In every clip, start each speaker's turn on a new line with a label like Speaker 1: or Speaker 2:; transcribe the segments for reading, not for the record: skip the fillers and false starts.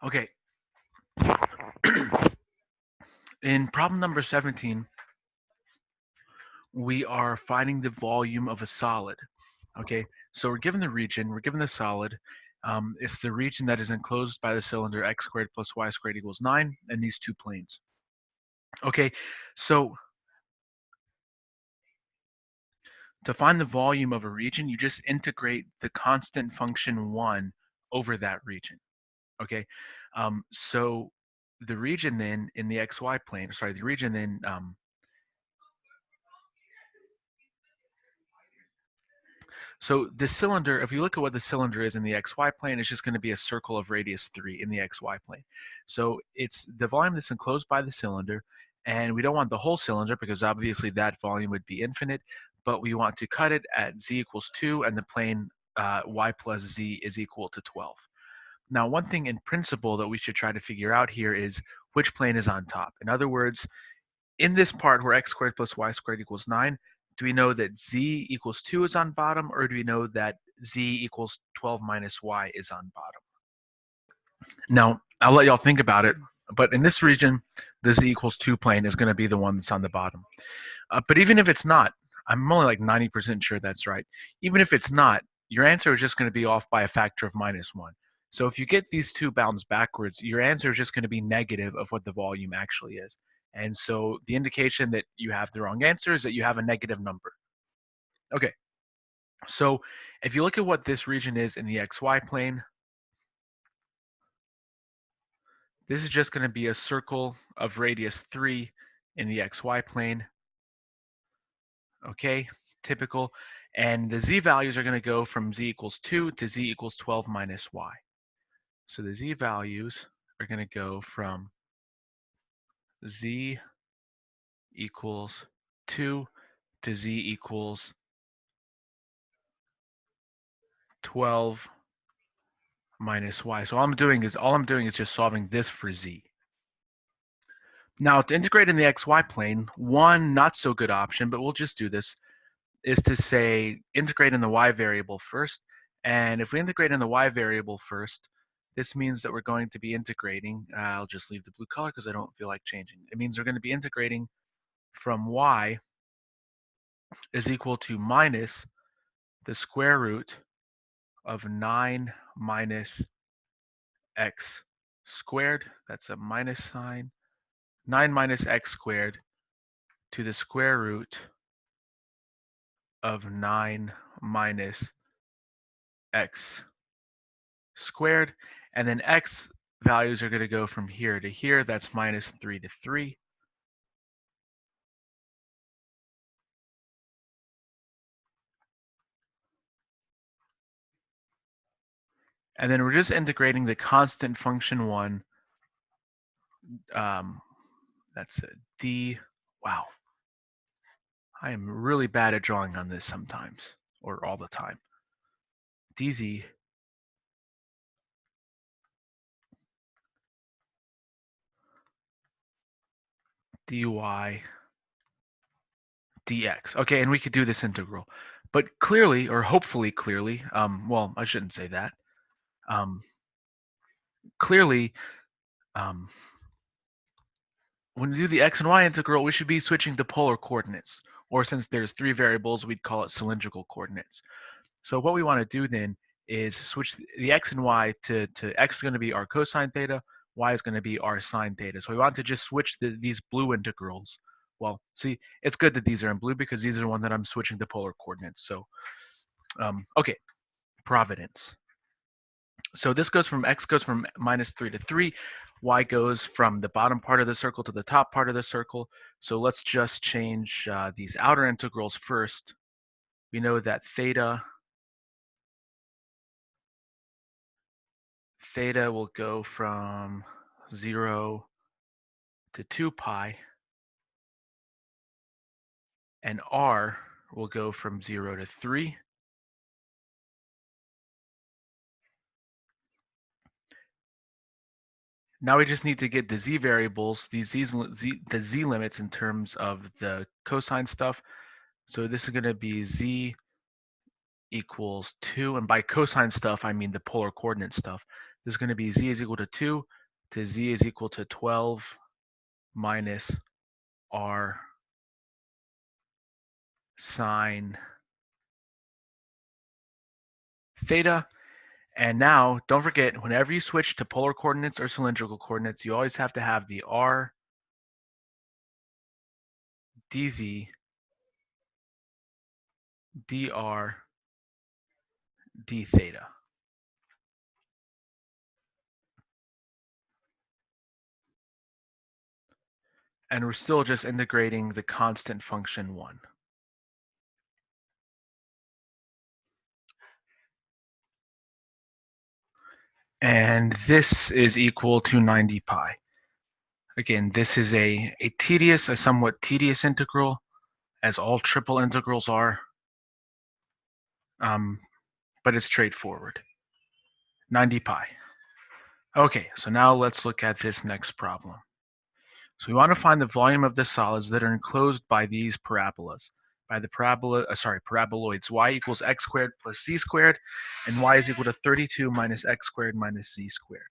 Speaker 1: Okay. In problem number 17, we are finding the volume of a solid. Okay, so we're given the region, we're given the solid. It's the region that is enclosed by the cylinder x squared plus y squared equals 9 and these two planes. Okay, so to find the volume of a region, you just integrate the constant function 1 over that region. Okay, so the region then in the xy plane, sorry, the region then so the cylinder, if you look at what the cylinder is in the xy plane, it's just going to be a circle of radius 3 in the xy plane. So it's the volume that's enclosed by the cylinder, and we don't want the whole cylinder because obviously that volume would be infinite, but we want to cut it at z equals 2 and the plane y plus z is equal to 12. Now, one thing in principle that we should try to figure out here is which plane is on top. In other words, in this part where x squared plus y squared equals 9, do we know that z equals 2 is on bottom, or do we know that z equals 12 minus y is on bottom? Now, I'll let y'all think about it, but in this region, the z equals 2 plane is going to be the one that's on the bottom. But even if it's not, I'm only like 90% sure that's right. Even if it's not, your answer is just going to be off by a factor of minus 1. So if you get these two bounds backwards, your answer is just going to be negative of what the volume actually is. And so the indication that you have the wrong answer is that you have a negative number. Okay, so if you look at what this region is in the xy plane, this is just going to be a circle of radius 3 in the xy plane. Okay, typical. And the z values are going to go from z equals 2 to z equals 12 minus y. So the z values are going to go from z equals 2 to z equals 12 minus y. So all I'm doing is just solving this for z. Now to integrate in the xy plane, one not so good option, but we'll just do this, is to say integrate in the y variable first. And if we integrate in the y variable first, this means that we're going to be integrating, I'll just leave the blue color because I don't feel like changing. It means we're going to be integrating from y is equal to minus the square root of 9 minus x squared, that's a minus sign, 9 minus x squared to the square root of 9 minus x squared, and then x values are going to go from here to here. That's minus 3 to 3. And then we're just integrating the constant function 1. That's a d. Wow. I am really bad at drawing on this sometimes, or all the time. dz dy dx. Okay, and we could do this integral. But clearly, or hopefully clearly, well, I shouldn't say that. Clearly, when we do the x and y integral, we should be switching to polar coordinates. Or since there's 3 variables, we'd call it cylindrical coordinates. So what we want to do then is switch the x and y to x is going to be our cosine theta, y is going to be our sine theta. So we want to just switch these blue integrals. Well, see, it's good that these are in blue because these are the ones that I'm switching to polar coordinates. So, okay, providence. So this goes from x goes from minus 3 to 3. Y goes from the bottom part of the circle to the top part of the circle. So let's just change these outer integrals first. We know that theta will go from 0 to 2 pi, and r will go from 0 to 3. Now we just need to get the z variables, the z limits in terms of the cosine stuff. So this is going to be z equals 2, and by cosine stuff I mean the polar coordinate stuff. This is going to be z is equal to 2 to z is equal to 12 minus r sine theta. And now, don't forget, whenever you switch to polar coordinates or cylindrical coordinates, you always have to have the r dz dr d theta. And we're still just integrating the constant function 1. And this is equal to 90 pi. Again, this is a somewhat tedious integral, as all triple integrals are, but it's straightforward. 90 pi. Okay, so now let's look at this next problem. So we want to find the volume of the solids that are enclosed by these parabolas. By the paraboloids, y equals x squared plus z squared, and y is equal to 32 minus x squared minus z squared.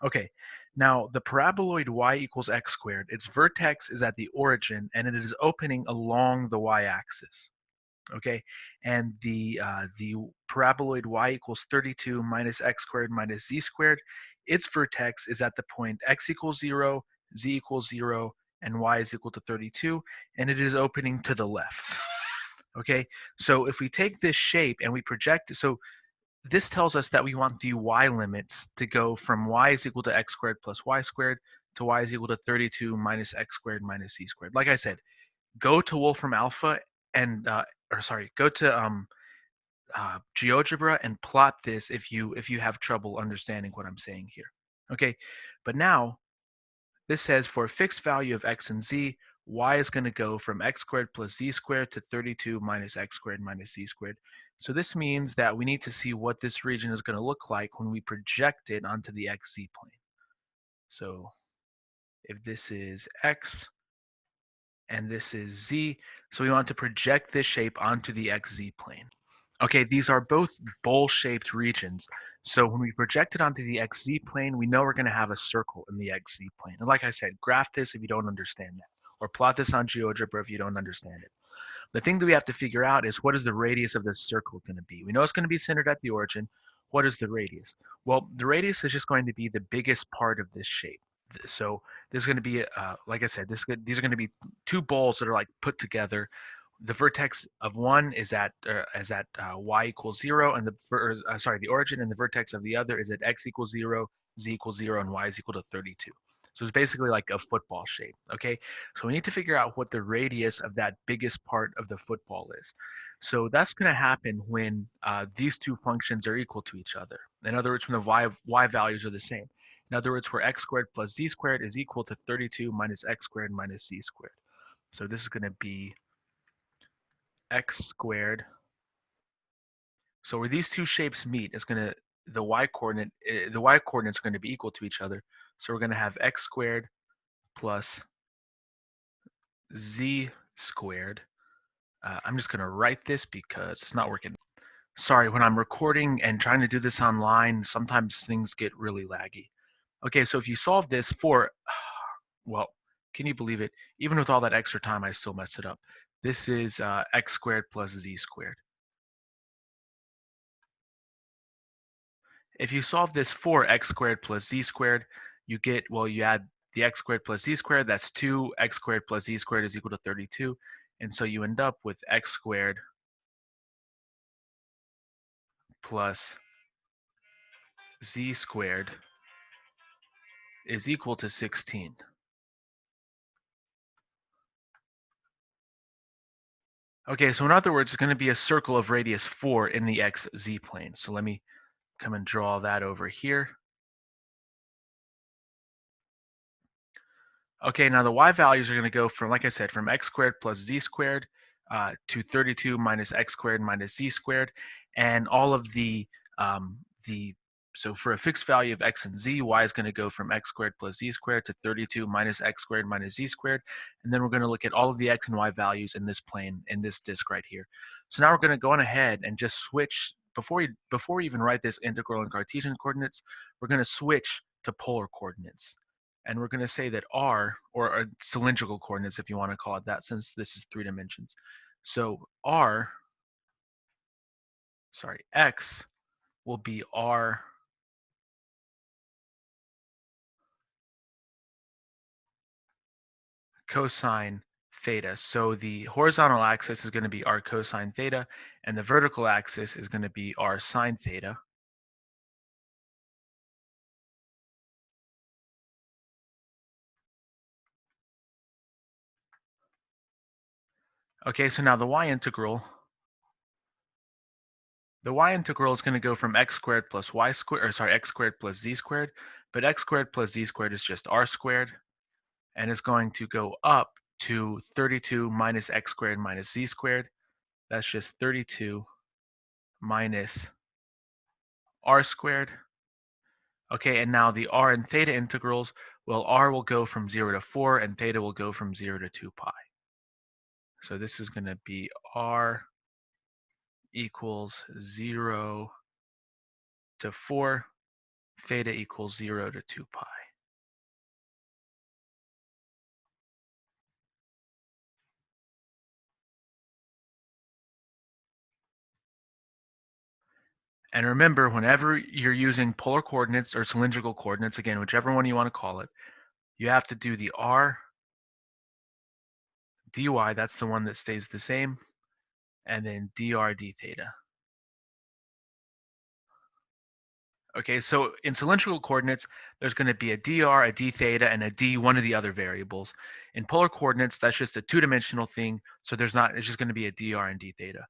Speaker 1: Okay, now the paraboloid y equals x squared, its vertex is at the origin, and it is opening along the y-axis. Okay, and the paraboloid y equals 32 minus x squared minus z squared, its vertex is at the point x equals 0, z equals 0, and y is equal to 32, and it is opening to the left. Okay, so if we take this shape and we project, so this tells us that we want the y limits to go from y is equal to x squared plus y squared to y is equal to 32 minus x squared minus z squared. Like I said, go to Wolfram Alpha and go to GeoGebra and plot this if you have trouble understanding what I'm saying here. Okay, but now this says for a fixed value of x and z, y is going to go from x squared plus z squared to 32 minus x squared minus z squared. So this means that we need to see what this region is going to look like when we project it onto the xz plane. So if this is x and this is z, so we want to project this shape onto the xz plane. Okay, these are both bowl-shaped regions. So when we project it onto the xz plane, we know we're going to have a circle in the xz plane. And like I said, graph this if you don't understand that, or plot this on GeoGebra if you don't understand it. The thing that we have to figure out is, what is the radius of this circle going to be? We know it's going to be centered at the origin. What is the radius? Well, the radius is just going to be the biggest part of this shape. So there's going to be, like I said, these are going to be two bowls that are like put together. The vertex of one is at y equals 0, and the origin, and the vertex of the other is at x equals 0, z equals 0, and y is equal to 32. So it's basically like a football shape. Okay, so we need to figure out what the radius of that biggest part of the football is. So that's going to happen when these two functions are equal to each other. In other words, when the y values are the same. In other words, where x squared plus z squared is equal to 32 minus x squared minus z squared. So this is going to be x squared. So where these two shapes meet is going to, the y coordinate is going to be equal to each other. So we're going to have x squared plus z squared. I'm just going to write this because it's not working. Sorry, when I'm recording and trying to do this online, sometimes things get really laggy. Okay, so if you solve this for, well, can you believe it? Even with all that extra time, I still messed it up. This is x squared plus z squared. If you solve this for x squared plus z squared, you get, well, you add the x squared plus z squared, that's 2, x squared plus z squared is equal to 32. And so you end up with x squared plus z squared is equal to 16. Okay, so in other words, it's going to be a circle of radius 4 in the xz plane. So let me come and draw that over here. Okay, now the y values are going to go from, like I said, from x squared plus z squared to 32 minus x squared minus z squared. And all of so for a fixed value of x and z, y is going to go from x squared plus z squared to 32 minus x squared minus z squared. And then we're going to look at all of the x and y values in this plane, in this disk right here. So now we're going to go on ahead and just switch before we even write this integral in Cartesian coordinates, we're going to switch to polar coordinates. And we're going to say that r, or cylindrical coordinates if you want to call it that, since this is 3 dimensions. So x will be r cosine theta. So the horizontal axis is going to be r cosine theta, and the vertical axis is going to be r sine theta. Okay, so now the y integral is going to go from x squared plus y squared, or sorry, x squared plus z squared, but x squared plus z squared is just r squared, and it's going to go up to 32 minus x squared minus z squared. That's just 32 minus r squared. Okay, and now the r and theta integrals, well, r will go from 0 to 4, and theta will go from 0 to 2 pi. So this is going to be r equals 0 to 4, theta equals 0 to 2 pi. And remember, whenever you're using polar coordinates or cylindrical coordinates, again, whichever one you want to call it, you have to do the r dy, that's the one that stays the same, and then dr d theta. Okay, so in cylindrical coordinates, there's going to be a dr, a d theta, and a d, one of the other variables. In polar coordinates, that's just a two-dimensional thing, so it's just going to be a dr and d theta.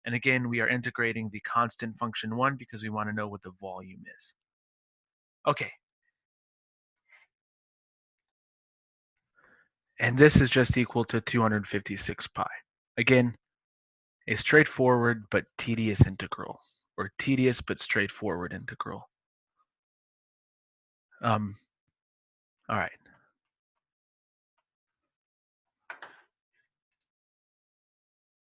Speaker 1: And again, we are integrating the constant function 1 because we want to know what the volume is. Okay. And this is just equal to 256 pi. Again, a straightforward but tedious integral, or tedious but straightforward integral. All right.